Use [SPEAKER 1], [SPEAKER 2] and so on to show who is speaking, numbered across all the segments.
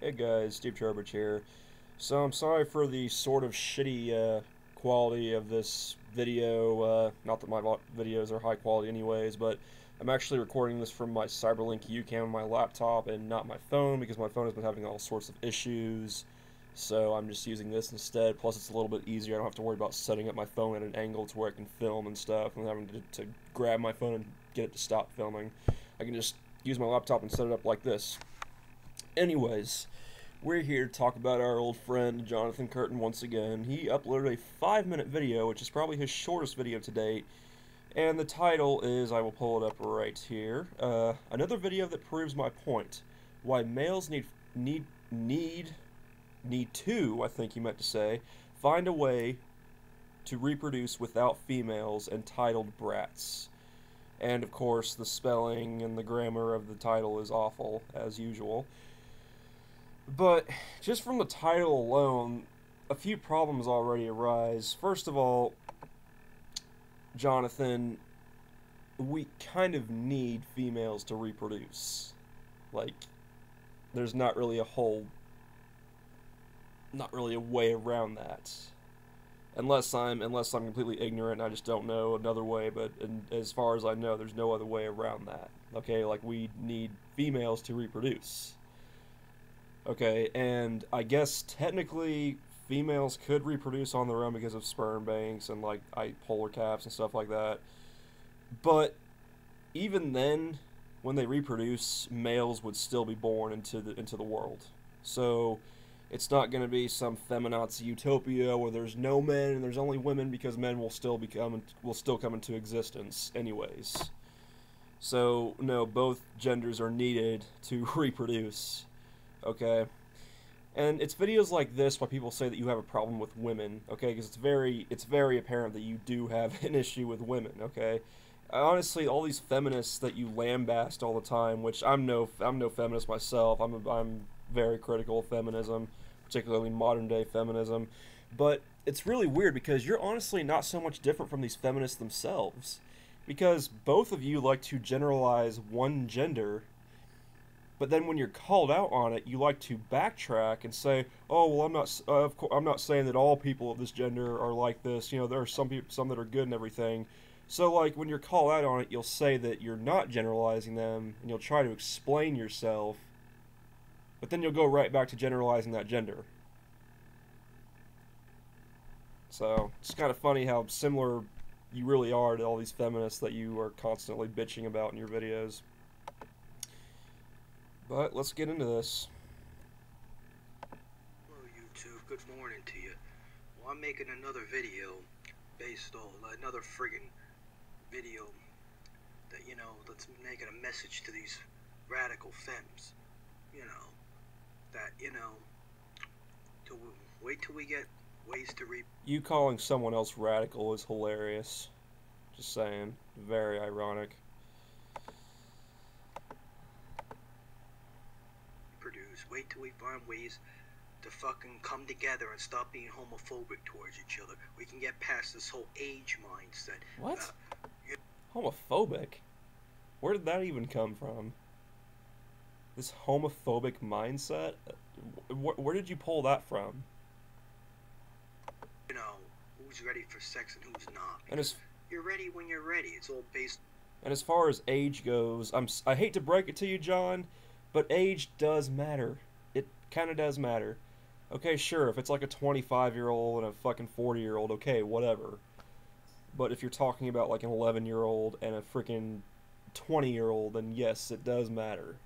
[SPEAKER 1] Hey guys, Steve Trowbridge here. So I'm sorry for the sort of shitty quality of this video. Not that my videos are high quality anyways, but I'm actually recording this from my Cyberlink UCam on my laptop and not my phone because my phone has been having all sorts of issues. So I'm just using this instead. Plus it's a little bit easier. I don't have to worry about setting up my phone at an angle to where I can film and stuff and having to grab my phone and get it to stop filming. I can just use my laptop and set it up like this. Anyways, we're here to talk about our old friend Jonathan Curtin once again. He uploaded a 5-minute video, which is probably his shortest video to date, and the title is, I will pull it up right here, another video that proves my point. Why males need to, I think he meant to say, find a way to reproduce without females, entitled Brats. And of course, the spelling and the grammar of the title is awful, as usual. But just from the title alone, a few problems already arise. First of all, Jonathan, we kind of need females to reproduce. Like, there's not really a way around that. Unless I'm completely ignorant and I just don't know another way, but as far as I know, there's no other way around that. Okay, like we need females to reproduce. Okay, and I guess technically females could reproduce on their own because of sperm banks and like polar caps and stuff like that. But even then, when they reproduce, males would still be born into the world. So it's not going to be some feminazi utopia where there's no men and there's only women because men will still come into existence anyways. So no, both genders are needed to reproduce. Okay, and it's videos like this why people say that you have a problem with women. Okay, because it's very apparent that you do have an issue with women. Okay, honestly, all these feminists that you lambast all the time, which I'm no feminist myself. I'm very critical of feminism, particularly modern day feminism. But it's really weird because you're honestly not so much different from these feminists themselves, because both of you like to generalize one gender. But then when you're called out on it, you like to backtrack and say, "Oh, well, I'm not saying that all people of this gender are like this. You know, there are some that are good and everything." So, like, when you're called out on it, you'll say that you're not generalizing them, and you'll try to explain yourself. But then you'll go right back to generalizing that gender. So it's kind of funny how similar you really are to all these feminists that you are constantly bitching about in your videos. But let's get into this.
[SPEAKER 2] Hello YouTube, good morning to you. Well, I'm making another video based on another friggin' video that, you know, that's making a message to these radical femmes. You know, that, you know, to wait till we get ways to
[SPEAKER 1] You calling someone else radical is hilarious. Just saying. Very ironic.
[SPEAKER 2] reproduce. Wait till we find ways to fucking come together and stop being homophobic towards each other. We can get past this whole age mindset.
[SPEAKER 1] What? Homophobic? Where did that even come from? This homophobic mindset? Where did you pull that from?
[SPEAKER 2] You know, who's ready for sex and who's not.
[SPEAKER 1] And as
[SPEAKER 2] You're ready when you're ready. It's all based.
[SPEAKER 1] And as far as age goes, I hate to break it to you, John, but age does matter. It kind of does matter. Okay, sure, if it's like a 25-year-old and a fucking 40-year-old, okay, whatever. But if you're talking about like an 11-year-old and a freaking 20-year-old, then yes, it does matter.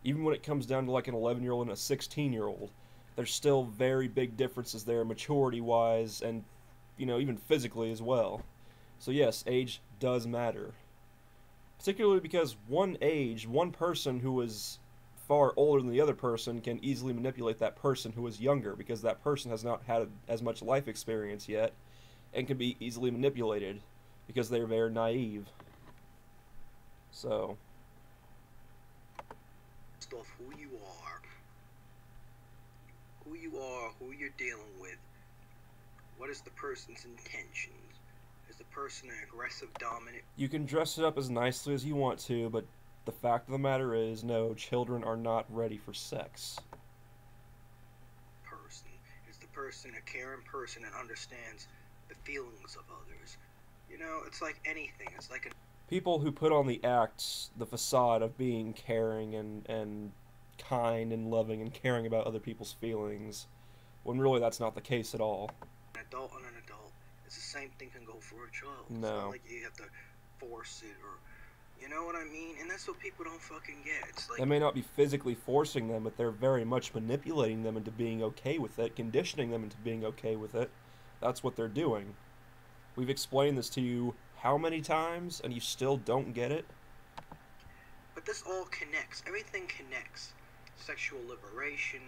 [SPEAKER 1] Even when it comes down to like an 11-year-old and a 16-year-old, there's still very big differences there maturity-wise and, you know, even physically as well. So yes, age does matter. Particularly because one person who is far older than the other person can easily manipulate that person who is younger because that person has not had as much life experience yet and can be easily manipulated because they're very naive. So,
[SPEAKER 2] Off who you are, who you're dealing with. What is the person's intentions? Is the person an aggressive, dominant?
[SPEAKER 1] you can dress it up as nicely as you want to, but the fact of the matter is, no, children are not ready for sex.
[SPEAKER 2] person, a caring person that understands the feelings of others. You know, it's like anything. It's like
[SPEAKER 1] People who put on the act, the facade of being caring and kind and loving and caring about other people's feelings, when really that's not the case at all.
[SPEAKER 2] an adult on an adult. It's the same thing can go for a child. It's
[SPEAKER 1] No.
[SPEAKER 2] not like you have to force it or, you know what I mean? And that's what people don't fucking get. It's like,
[SPEAKER 1] They may not be physically forcing them, but they're very much manipulating them into being okay with it, conditioning them into being okay with it. That's what they're doing. We've explained this to you how many times, and you still don't get it?
[SPEAKER 2] but this all connects. Everything connects. Sexual liberation,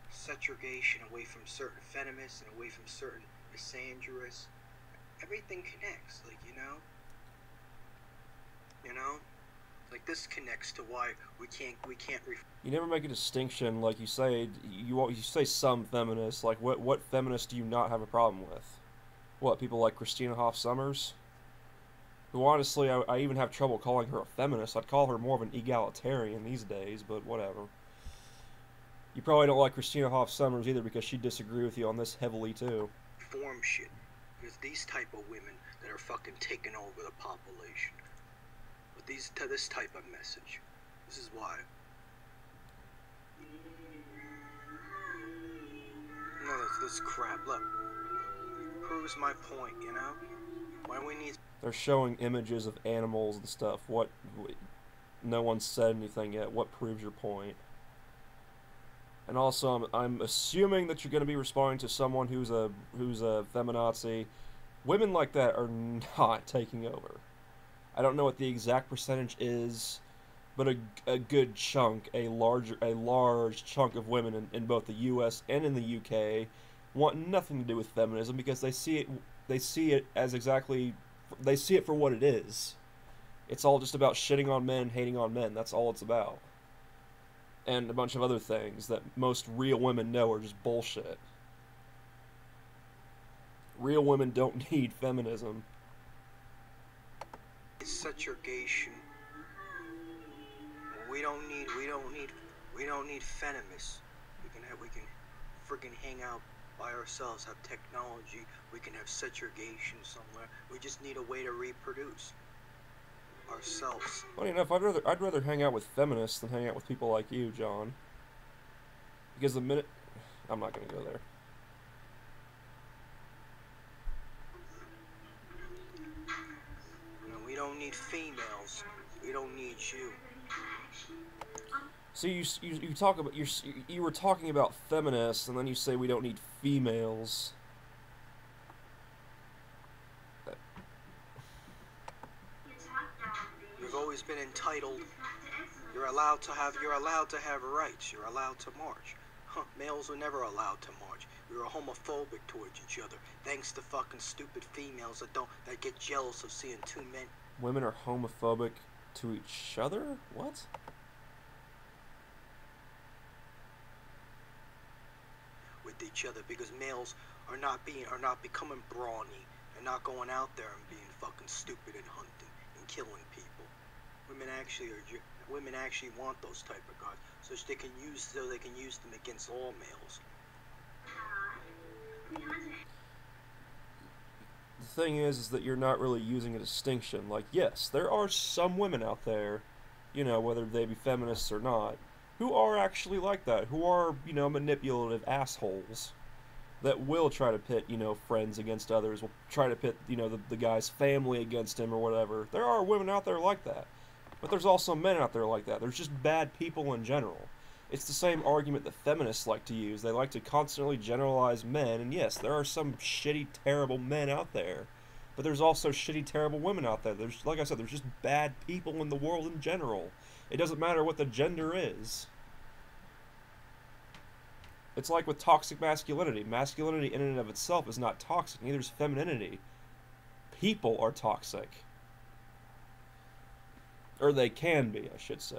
[SPEAKER 2] segregation away from certain feminists and away from certain misandrous. Everything connects, like, you know? You know? Like, this connects to why we can't
[SPEAKER 1] You never make a distinction, like you say. You say some feminists. Like what feminists do you not have a problem with? What, people like Christina Hoff Sommers? Who honestly, I even have trouble calling her a feminist. I'd call her more of an egalitarian these days, but whatever. You probably don't like Christina Hoff Sommers either because she'd disagree with you on this heavily too.
[SPEAKER 2] reform shit. There's these type of women that are fucking taking over the population. With this type of message. This is why. No, this crap. Look. Proves my point, you know? Why we need...
[SPEAKER 1] They're showing images of animals and stuff. No one said anything yet. What proves your point? And also, I'm assuming that you're going to be responding to someone who's a feminazi. Women like that are not taking over. I don't know what the exact percentage is, but a good chunk, a large chunk of women in both the U.S. and in the U.K. want nothing to do with feminism because they see it as exactly, they see it for what it is. It's all just about shitting on men, hating on men. That's all it's about. And a bunch of other things that most real women know are just bullshit. Real women don't need feminism.
[SPEAKER 2] Segregation. We don't need feminists. We can freaking hang out by ourselves, have technology, we can have segregation somewhere. We just need a way to reproduce ourselves.
[SPEAKER 1] Funny enough, I'd rather hang out with feminists than hang out with people like you, John. Because the minute... I'm not going to go there.
[SPEAKER 2] No, we don't need females. We don't need you.
[SPEAKER 1] So you talk about you were talking about feminists, and then you say we don't need females.
[SPEAKER 2] You've always been entitled. You're allowed to have rights. You're allowed to march. Huh, males were never allowed to march. We were homophobic towards each other, thanks to fucking stupid females that get jealous of seeing two men.
[SPEAKER 1] Women are homophobic to each other? What?
[SPEAKER 2] With each other because males are not becoming brawny and not going out there and being fucking stupid and hunting and killing people. Women actually want those type of guys so they can use them against all males.
[SPEAKER 1] The thing is that you're not really using a distinction. Like, yes, there are some women out there, you know, whether they be feminists or not, who are actually like that, who are, you know, manipulative assholes that will try to pit, you know, friends against others, will try to pit, you know, the guy's family against him or whatever. There are women out there like that. But there's also men out there like that. There's just bad people in general. It's the same argument that feminists like to use. They like to constantly generalize men, and yes, there are some shitty, terrible men out there. But there's also shitty, terrible women out there. There's, like I said, there's just bad people in the world in general. It doesn't matter what the gender is. It's like with toxic masculinity. Masculinity in and of itself is not toxic, neither is femininity. People are toxic. Or they can be, I should say.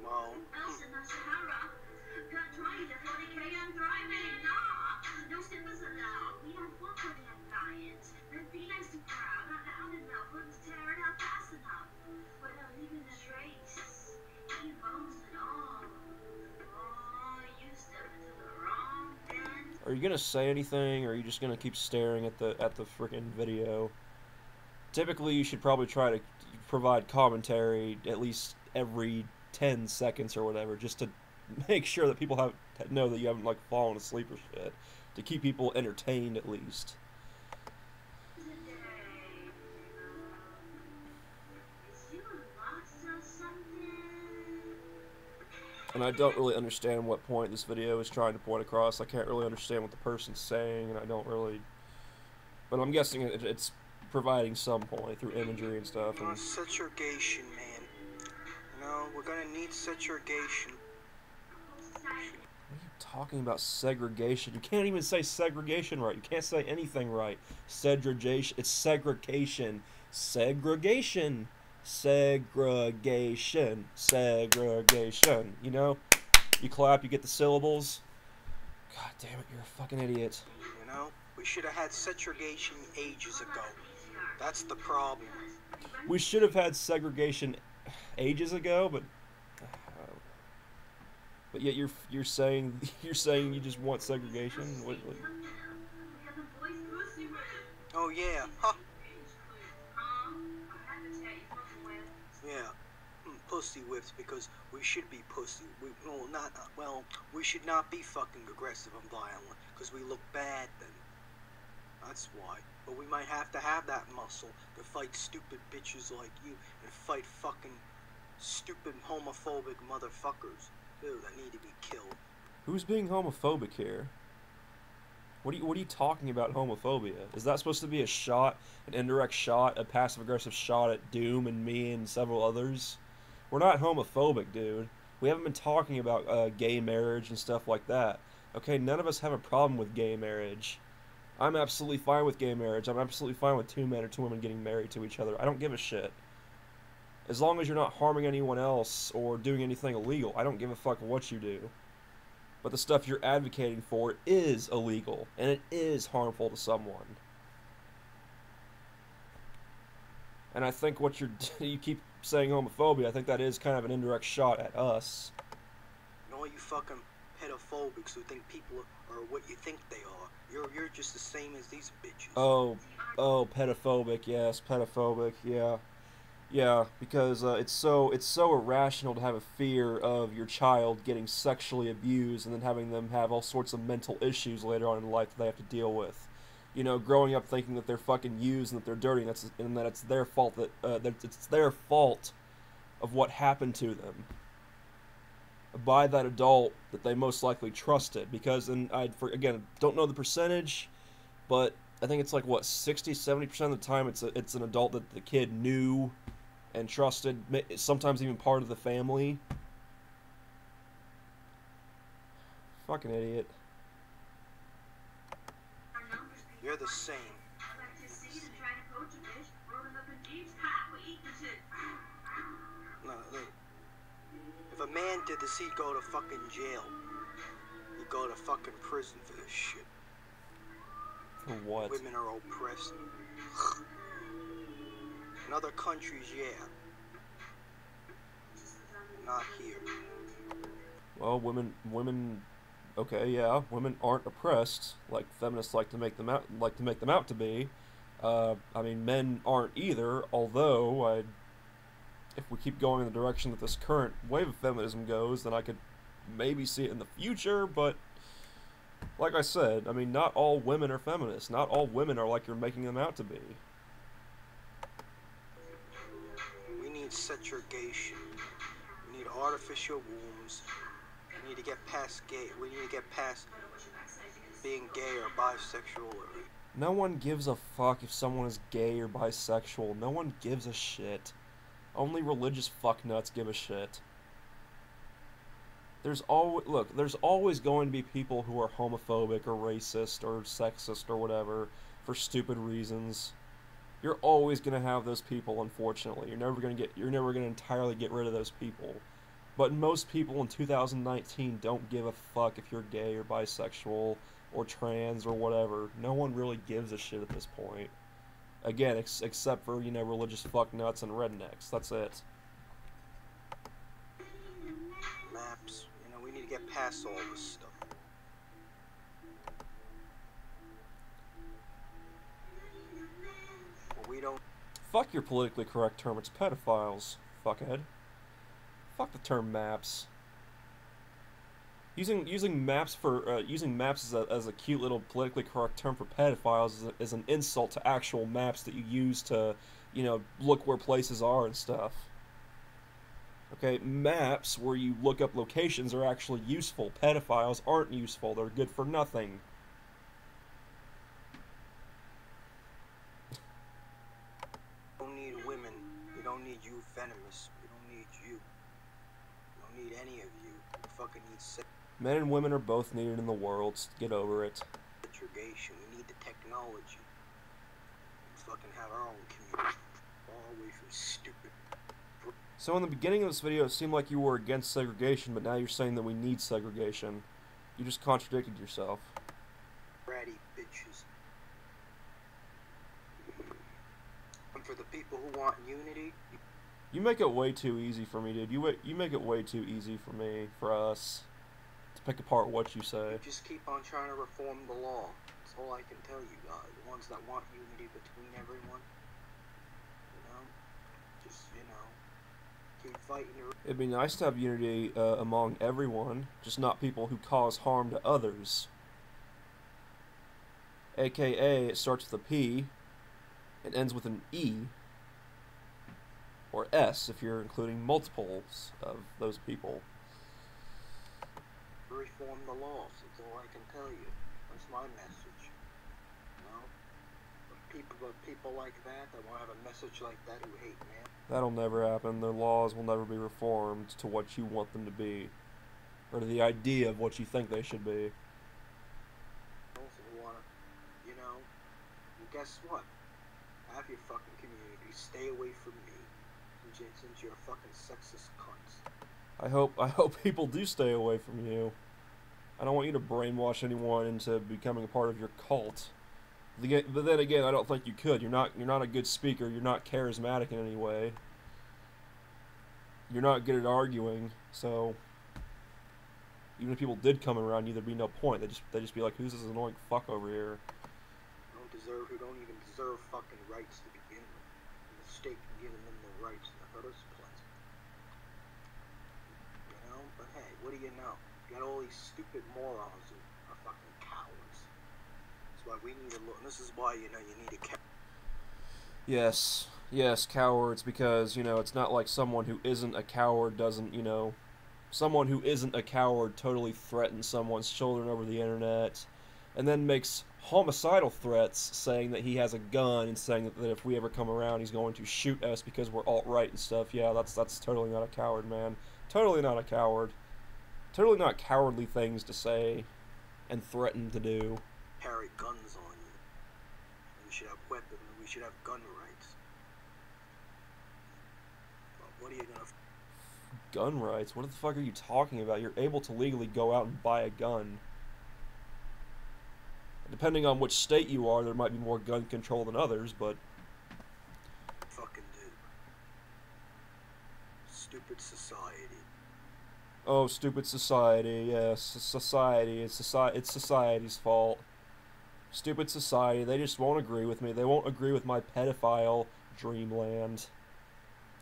[SPEAKER 2] Well,
[SPEAKER 1] Are you gonna say anything, or are you just gonna keep staring at the freaking video? Typically, you should probably try to provide commentary at least every 10 seconds or whatever, just to make sure that people know that you haven't like fallen asleep or shit, to keep people entertained at least. And I don't really understand what point this video is trying to point across. I can't really understand what the person's saying, and I don't really... But I'm guessing it's providing some point through imagery and stuff. And...
[SPEAKER 2] segregation, man. You know, we're gonna need segregation.
[SPEAKER 1] What are you talking about, segregation? You can't even say segregation right. You can't say anything right. Segregation. It's segregation. Segregation. Segregation. Segregation. You know? You clap, you get the syllables. God damn it, you're a fucking idiot.
[SPEAKER 2] You know? We should have had segregation ages ago. That's the problem.
[SPEAKER 1] We should have had segregation ages ago, but yet you're saying you just want segregation. What?
[SPEAKER 2] Oh yeah, huh? Yeah, pussy whips, because we should be pussy. We should not be fucking aggressive and violent, because we look bad then. That's why. But we might have to have that muscle to fight stupid bitches like you and fight fucking stupid homophobic motherfuckers, dude, that need to be killed.
[SPEAKER 1] Who's being homophobic here? What are you talking about homophobia? Is that supposed to be a shot, an indirect shot, a passive-aggressive shot at Doom and me and several others? We're not homophobic, dude. We haven't been talking about gay marriage and stuff like that. Okay, none of us have a problem with gay marriage. I'm absolutely fine with gay marriage. I'm absolutely fine with 2 men or 2 women getting married to each other. I don't give a shit. As long as you're not harming anyone else or doing anything illegal, I don't give a fuck what you do. But the stuff you're advocating for is illegal, and it is harmful to someone. And I think what you keep saying homophobia, I think that is kind of an indirect shot at us.
[SPEAKER 2] And all you fucking pedophobics who think people are what you think they are. You're just the same as these bitches.
[SPEAKER 1] Oh, pedophobic, yes, pedophobic, yeah. Yeah, because it's so irrational to have a fear of your child getting sexually abused and then having them have all sorts of mental issues later on in life that they have to deal with. You know, growing up thinking that they're fucking used and that they're dirty and that it's their fault that it's their fault of what happened to them by that adult that they most likely trusted. Because, and again, don't know the percentage, but I think it's like, what, 60-70% of the time it's an adult that the kid knew and trusted, sometimes even part of the family. Fucking idiot.
[SPEAKER 2] You're the same. No, look. If a man did this, he'd go to fucking jail. He'd go to fucking prison for this shit.
[SPEAKER 1] For what?
[SPEAKER 2] Women are oppressed. In other countries, yeah. Not here.
[SPEAKER 1] Well, women, okay, yeah, women aren't oppressed like feminists like to make them out to be. I mean, men aren't either. Although, if we keep going in the direction that this current wave of feminism goes, then I could maybe see it in the future. But like I said, I mean, not all women are feminists. Not all women are like you're making them out to be.
[SPEAKER 2] We need segregation. We need artificial wombs. We need to get past gay. We need to get past being gay or bisexual.
[SPEAKER 1] No one gives a fuck if someone is gay or bisexual. No one gives a shit. Only religious fucknuts give a shit. There's always going to be people who are homophobic or racist or sexist or whatever for stupid reasons. You're always going to have those people, unfortunately. You're never going to entirely get rid of those people. But most people in 2019 don't give a fuck if you're gay or bisexual or trans or whatever. No one really gives a shit at this point. Again, except for, you know, religious fucknuts and rednecks. That's it.
[SPEAKER 2] Maps. You know, we need to get past all this stuff.
[SPEAKER 1] Fuck your politically correct term, it's pedophiles, fuckhead. Fuck the term maps. Using maps as a cute little politically correct term for pedophiles is an insult to actual maps that you use to, you know, look where places are and stuff. Okay, maps where you look up locations are actually useful. Pedophiles aren't useful. They're good for nothing.
[SPEAKER 2] We don't need women. We don't need you venomous. We don't need you. We don't need any of you. We fucking need
[SPEAKER 1] Men and women are both needed in the world. Get over it.
[SPEAKER 2] segregation. We need the technology. Let's fucking have our own community. All away from stupid.
[SPEAKER 1] So in the beginning of this video, it seemed like you were against segregation, but now you're saying that we need segregation. You just contradicted yourself.
[SPEAKER 2] Ratty bitches. And for the people who want unity,
[SPEAKER 1] You make it way too easy for me, dude. You make it way too easy for me, for us, to pick apart what you say.
[SPEAKER 2] just keep on trying to reform the law. That's all I can tell you. The ones that want unity between everyone, you know, just, you know, keep fighting.
[SPEAKER 1] It'd be nice to have unity among everyone, just not people who cause harm to others. AKA, it starts with a P, it ends with an E, or S if you're including multiples of those people.
[SPEAKER 2] Reform the laws. That's all I can tell you. That's my message. You know, but people like that want to have a message like that who hate man.
[SPEAKER 1] That'll never happen. Their laws will never be reformed to what you want them to be, or to the idea of what you think they should be.
[SPEAKER 2] Also want to, you know, and guess what? Have your fucking community. Stay away from me, since you're a fucking sexist cunts.
[SPEAKER 1] I hope people do stay away from you. I don't want you to brainwash anyone into becoming a part of your cult. But then again, I don't think you could. You're not a good speaker. You're not charismatic in any way. You're not good at arguing. So even if people did come around you, there'd be no point. They'd just be like, "Who's this annoying fuck over here?"
[SPEAKER 2] Who don't even deserve fucking rights to begin with. The state can give them the rights in the first place. You know? But hey, what do you know? You got all these stupid morons who are fucking cowards. That's why we need to look. This is why, you know, you need a
[SPEAKER 1] Yes, cowards, because, you know, it's not like someone who isn't a coward doesn't, you know, someone who isn't a coward totally threatens someone's children over the internet, and then makes homicidal threats saying that he has a gun and saying that if we ever come around he's going to shoot us because we're alt-right and stuff. Yeah, that's totally not a coward, man. Totally not a coward. Totally not cowardly things to say and threaten to do.
[SPEAKER 2] Carry guns on you. We should have weapons. We should have gun rights. But what are you gonna?
[SPEAKER 1] Gun rights? What the fuck are you talking about? You're able to legally go out and buy a gun. Depending on which state you are, there might be more gun control than others, but
[SPEAKER 2] Fucking do. Stupid society.
[SPEAKER 1] oh, stupid society. Yes, society. It's society's fault. Stupid society. They just won't agree with me. They won't agree with my pedophile dreamland.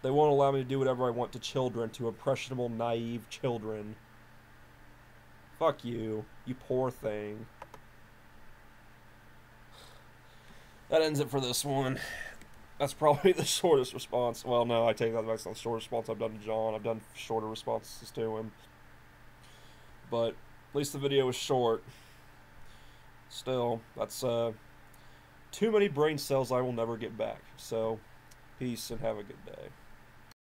[SPEAKER 1] They won't allow me to do whatever I want to children, to impressionable, naive children. Fuck you, you poor thing. That ends it for this one. That's probably the shortest response. Well, no, I take that back. That's not the shortest response I've done to John. I've done shorter responses to him. But at least the video was short. Still, that's too many brain cells I will never get back. So, peace and have a good day.